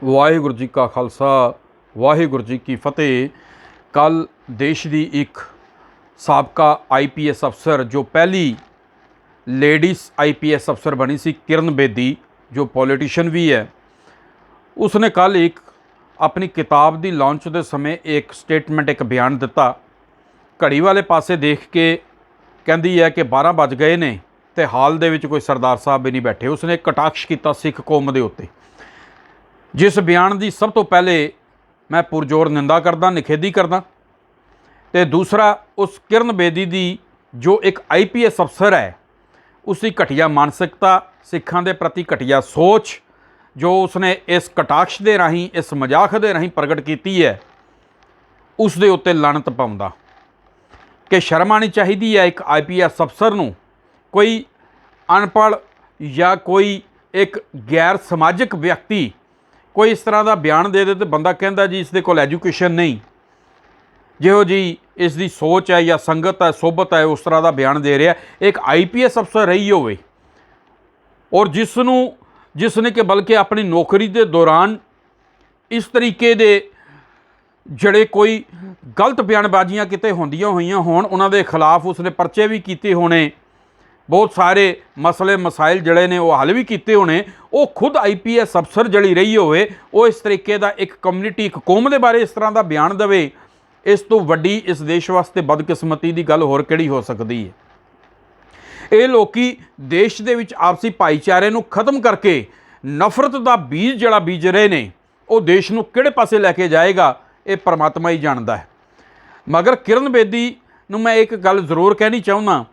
वाहिगुरू जी का खालसा वाहिगुरू जी की फतेह। कल देश की एक साबका IPS अफसर जो पहली लेडीज़ IPS अफसर बनी सी किरण बेदी, जो पॉलिटिशियन भी है, उसने कल एक अपनी किताब की लॉन्च के समय एक स्टेटमेंट एक बयान दिता। घड़ी वाले पासे देख के कहती है कि 12 बज गए ने तो हाल दे विच कोई सरदार साहब भी नहीं बैठे। उसने कटाक्ष किया सिख कौम के उत्ते, जिस बयान की सब तो पहले मैं पुरजोर निंदा करदा, निखेधी करदा। तो दूसरा, उस किरण बेदी की जो एक IPS अफसर है, उसकी घटिया मानसिकता, सिखां के प्रति घटिया सोच जो उसने इस कटाक्ष के राही, इस मजाक के राही प्रगट की है, उस दे उत्ते लानत पाउंदा कि शर्म आनी चाहिए है एक IPS अफसर नूं कोई अनपढ़ या कोई एक गैर समाजिक व्यक्ति कोई इस तरह का बयान दे तो बंदा कहता जी इसके कोल एजुकेशन नहीं, जिहो जी इसकी सोच है या संगत है, सोबत है, उस तरह का बयान दे रहा है। एक IPS अफसर रही होवे और जिसने कि बल्कि अपनी नौकरी के दौरान इस तरीके दे जड़े कोई गलत बयानबाजियां किते होंदियां होईयां होण, उन्हां दे खिलाफ उसने परचे भी कीते होने, बहुत सारे मसले मसाइल जड़े ने वो हल भी किए होने। वो खुद IPS अफसर जड़ी रही होवे, वो इस तरीके का एक कम्यूनिटी, एक कौम के बारे इस तरह का बयान देवे, इस तो वड्डी इस देश वास्ते बदकिस्मती की गल होर किहड़ी हो सकती है। ये लोकी देश दे विच आपसी भाईचारे नूं खत्म करके नफरत का बीज जड़ा बीज रहे ने, वो देश नूं किहड़े पासे लैके जाएगा ये परमात्मा ही जानता है। मगर किरण बेदी नूं मैं एक गल जरूर कहनी चाहुंदा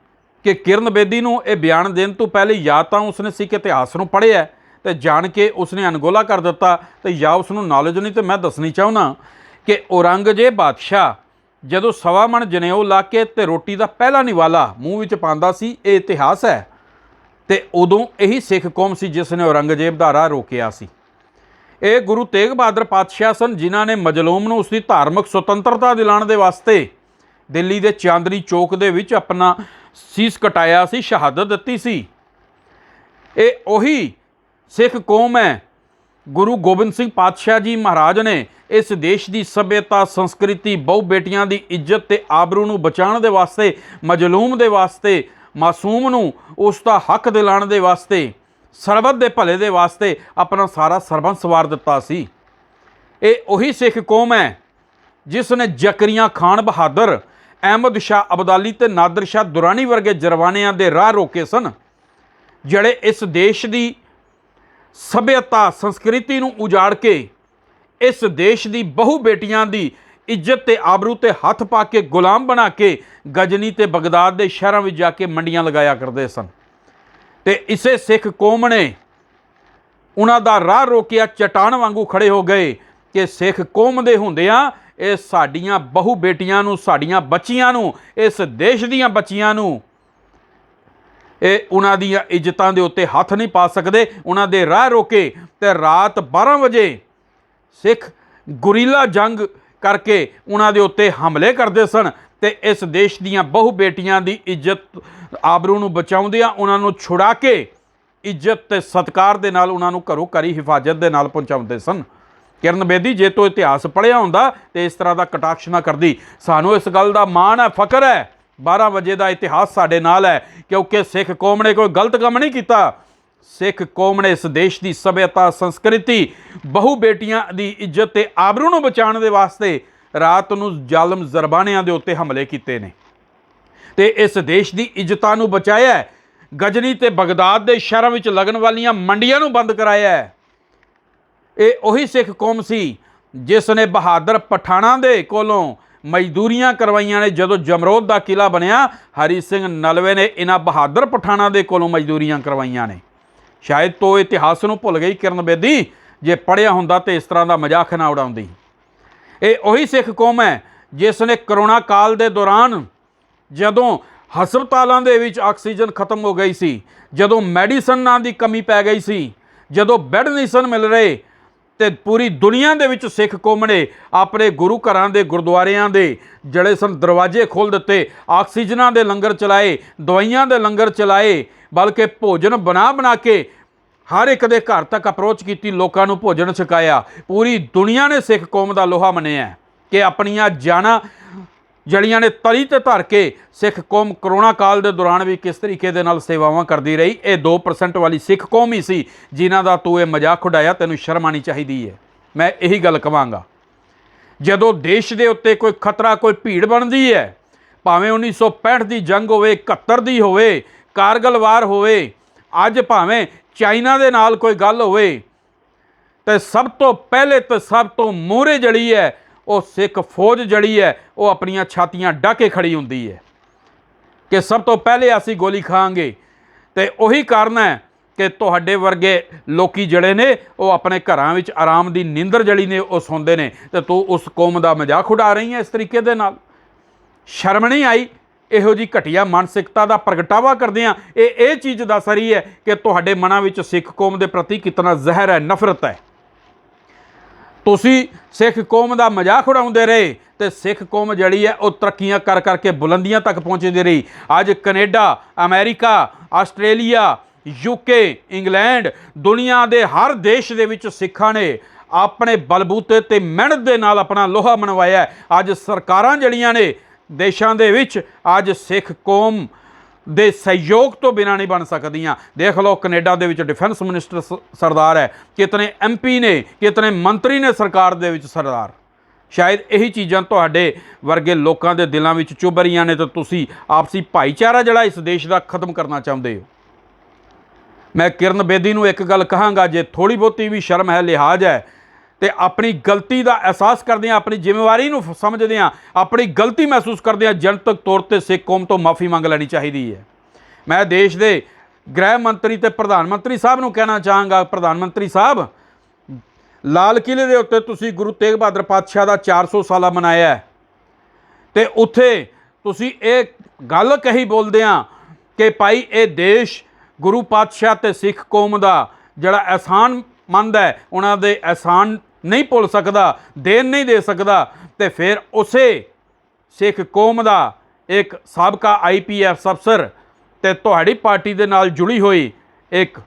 कि किरण बेदी नूं ये बयान देने तो पहले या तो उसने सिख इतिहास नूं पढ़िया तो जान के उसने अनगोला कर दिता, तो या उसनूं नॉलेज नहीं। तो मैं दसनी चाहुंदा कि औरंगजेब बादशाह जदों सवा मन जनेऊ ला के ते रोटी का पहला निवाला मूँह विच पांदा सी, ये इतिहास है। तो उदों यही सिख कौम सी जिसने औरंगजेब का राह रोकिया सी। ये गुरु तेग बहादुर पातशाह सन जिन्हां ने मजलूम नूं उसकी धार्मिक सुतंत्रता दिलाने के वास्ते दिल्ली के चांदनी चौक दे विच अपना सीस कटाया सी, शहादत दिती सी। ये उही सिख कौम है। गुरु गोबिंद सिंह पातशाह जी महाराज ने इस देश की सभ्यता, संस्कृति, बहु बेटियां की इज्जत ते आबरू नूं बचाने दे वास्ते, मजलूम दे वास्ते, मासूम नूं उसका हक दिलाने दे वास्ते, सरबत दे भले दे वास्ते अपना सारा सरबंस वार दिता सी। ये उही सिख कौम है जिसने जकरिया खान बहादुर, अहमद शाह अब्दाली ते नादिर शाह दुरानी वर्गे जरवानियां दे राह रोके सन, जड़े इस देश की सभ्यता संस्कृति नूं उजाड़ के इस देश की बहु बेटियां की इज्जत ते आबरू ते हथ पा के गुलाम बना के गजनी ते बगदाद के शहरों में जाके मंडियां लगाया करते सन। ते इसे सिख कौम ने उन्हां दा राह रोकिया, चट्टान वांगू खड़े हो गए कि सिख कौम दे हुंदियां ये साडियां बहु बेटियां नूं, साडियां बच्चियां नूं, इस देश दीयां बच्चियां नूं ये उन्हां दीयां इज्जतां दे उत्ते हथ नहीं पा सकते। उन्हां दे राह रोके ते रात 12 बजे सिख गुरीला जंग करके उन्हां दे उत्ते हमले करते सन ते इस देश दीयां बहु बेटियां दी इज्जत आबरू नूं बचाउंदियां उन्हां नूं छुड़ा के इज्जत ते सत्कार दे नाल उन्हां नूं घरों घरी हिफाजत दे नाल पहुंचाउंदे सन। किरण बेदी जे तो इतिहास पढ़िया हुंदा ते इस तरह का कटाक्ष ना करदी। सानूं इस गल दा माण है, फख्र है, 12 वजे का इतिहास साडे नाल है, क्योंकि सिख कौम ने कोई गलत काम नहीं किया। सिख कौम ने इस देश की सभ्यता, संस्कृति, बहु बेटियां की इज्जत ते आबरू नूं बचाने दे वास्ते रात नूं जालम जरबानियां दे उत्ते हमले कीते ने ते इस देश की इज्जतां नूं बचाया है। गजनी ते बगदाद के शहरों में लगन वालियां मंडियां नूं बंद कराया है। ये उही सिख कौम सी जिसने बहादुर पठाणा दे कोलों मजदूरियां करवाइयां ने। जदों जमरोद का किला बनया, हरी सिंह नलवे ने इन्हां बहादुर पठाणा दे कोलों मजदूरियां करवाइयां ने। शायद तो इतिहास नूं भुल गई किरण बेदी, जे पढ़िया हुंदा तो इस तरह का मजाक ना उड़ाउंदी। ये उही सिख कौम है जिसने करोना काल के दौरान जदों हस्पतालों दे विच ऑक्सीजन खत्म हो गई सी, जदों मैडिसन की कमी पै गई सी, जदों बैड नहीं सन मिल रहे, तो पूरी दुनिया दे विच सिख कौम ने अपने गुरु घरां दे गुरुद्वारियां दे जड़े सन दरवाजे खोल दिते, ऑक्सीजनां दे लंगर चलाए, दवाइयां दे लंगर चलाए, बल्कि भोजन बना बना के हर एक दे घर तक अप्रोच की, लोगों को भोजन छकाया। पूरी दुनिया ने सिख कौम का लोहा मनिया कि अपनियां जाना जड़ियां ने तली ते धर के सिख कौम करोना काल के दौरान भी किस तरीके दे नाल सेवावां करती रही। ये 2% वाली सिख कौम ही सी जिन्हां दा तू ये मजाक उड़ाया। तैनूं शर्म आनी चाहिदी है। मैं यही गल कहांगा, जदों देश के उत्ते कोई खतरा, कोई भीड़ बनती है, भावें 1965 की जंग होवे, 71 की होवे, कारगिल वार होवे, अज भावें चाइना दे नाल कोई गल होवे, तो सब तो पहले तो सब तो मूहरे जड़ी है वो सिख फौज जड़ी है, वो अपनियां छातियां ढक के खड़ी हुंदी है कि सब तो पहले असी गोली खांगे। तो उही कारण है कि तुहाडे वर्गे लोकी जड़े ने वो अपने घरां विच आराम दी नींदर जड़ी ने वो सौंदे ने, तो तू उस कौम का मजाक उड़ा रही है इस तरीके दे नाल। शर्म नहीं आई? इहो जी घटिया मानसिकता का प्रगटावा करदिआं ये चीज़ दस रही है कि तुहाडे मनां विच सिख कौम के प्रति कितना जहर है, नफरत है। तुसी सिख कौम का मजाक उड़ाउंदे रहे तो सिख कौम जड़ी है वो तरक्कियां कर करके बुलंदियां तक पहुँचती रही। अज Canada, America, Australia, UK, England, दुनिया के हर देश दे विच सिखां ने अपने बलबूते ते मेहनत दे नाल अपना लोहा मनवाया। अज सरकारां जड़ियां ने देशों के विच अज सिख कौम दे सहयोग तो बिना नहीं बन सकदियां। देख लो कनेडा दे विच डिफेंस मिनिस्टर सरदार है, कितने MP ने, कितने मंत्री ने सरकार दे विच सरदार। शायद यही चीज़ां तुहाडे वर्गे लोगों के दिलों में चुभ रही ने, तो तुसी आपसी भाईचारा जिहड़ा इस देश का खत्म करना चाहते हो। मैं किरण बेदी नूं एक गल कहांगा, जे थोड़ी बहुती भी शर्म है, लिहाज है, तो अपनी गलती का एहसास करदिआं, अपनी जिम्मेवारी नूं समझदिआं, अपनी गलती महसूस करदिआं जनतक तौर पर सिख कौम तो माफ़ी मंग लैनी चाहिदी है। मैं देश के गृह मंत्री ते प्रधानमंत्री साहब नूं कहना चाहांगा, प्रधानमंत्री साहब, लाल किले के उत्ते तुसी गुरु तेग बहादुर पातशाह का 400 साला मनाया है, तो उत्थे तुसी एक गल कही बोलदिआं कि भाई ये देश गुरु पातशाह ते सिख कौम का जिहड़ा एहसान मंद है, उन्हां दे एहसान नहीं भुल सकदा, देन नहीं दे सकदा, तो फिर उसे सिख कौम का एक साबका IPS अफसर ते तुहाड़ी पार्टी दे नाल जुड़ी हुई एक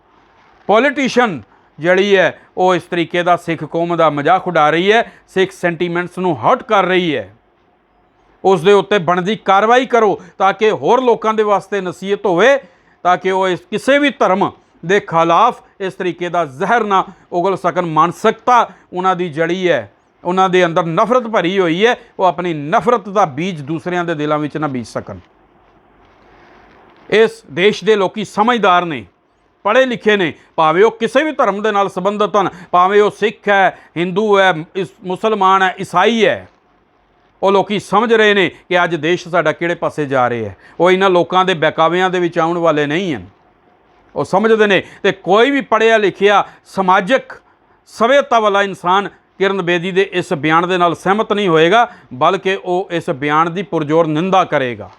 पॉलिटिशियन जड़ी है वो इस तरीके का सिख कौम का मजाक उड़ा रही है, सिख सेंटीमेंट्स नूं हर्ट कर रही है। उस दे उत्ते बनदी कार्रवाई करो ताकि होर लोगों के वास्ते नसीहत होवे, ताकि वो इस किसी भी धर्म के खिलाफ इस तरीके का जहर ना उगल सकन। मानसिकता उन्होंने जड़ी है, उन्होंने अंदर नफरत भरी हुई है, वो अपनी नफरत का बीज दूसरों के दिलों में ना बीज सकन। इस देश के लोग समझदार ने, पढ़े लिखे ने, भावें वो किसी भी धर्म के नाल संबंधित हैं, भावें वो सिख है, हिंदू है, मुसलमान है, ईसाई है, वो लोग समझ रहे हैं कि अज देश साडा किहड़े पासे जा रहे हैं। वो इन्हां लोगों के बहकावियां दे विच आउण वाले नहीं हैं, वो समझते हैं। तो कोई भी पढ़िया लिखिया समाजिक सभ्यता वाला इंसान किरण बेदी के इस बयान के नाल सहमत नहीं होएगा, बल्कि वो इस बयान की पुरजोर निंदा करेगा।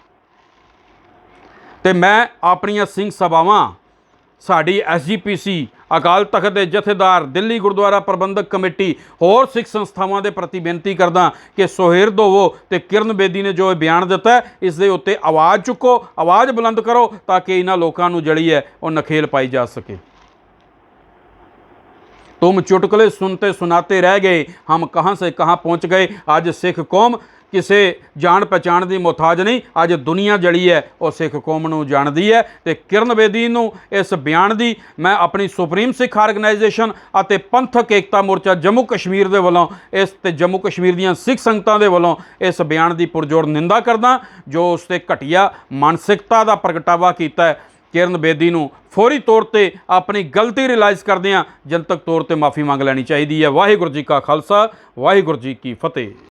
तो मैं अपनियां सिंह सभावां, साड़ी SGPC, अकाल तख्त के जथेदार, दिल्ली गुरुद्वारा प्रबंधक कमेटी, होर सिख संस्थावां के प्रति बेनती करदा कि सुहिरद होवो ते किरण बेदी ने जो बयान दिता है इस दे उत्ते आवाज़ चुको, आवाज़ बुलंद करो, ताकि इन्हां लोकां नूं जड़ी है वो नखेल पाई जा सके। तुम चुटकुले सुनते सुनाते रह गए, हम कहाँ से कहाँ पहुँच गए। आज सिख कौम किसी जान पहचान की मुहताज नहीं, अज दुनिया जड़ी है वो सिख कौम नूं जानदी है। तो किरण बेदी नूं इस बयान की मैं अपनी सुप्रीम सिख आर्गेनाइजेशन और पंथक एकता मोर्चा जम्मू कश्मीर के वलों इस ते जम्मू कश्मीर दीयां सिख संगतां दे वलों इस बयान की पुरजोर निंदा करदा, जो उसते घटिया मानसिकता का प्रगटावा किया है। किरण बेदी नूं फौरी तौर पर अपनी गलती रियलाइज़ करदिआं जनतक तौर पर माफ़ी मंग लैनी चाहिए है। वाहिगुरू जी का खालसा, वाहिगुरू जी की फतेह।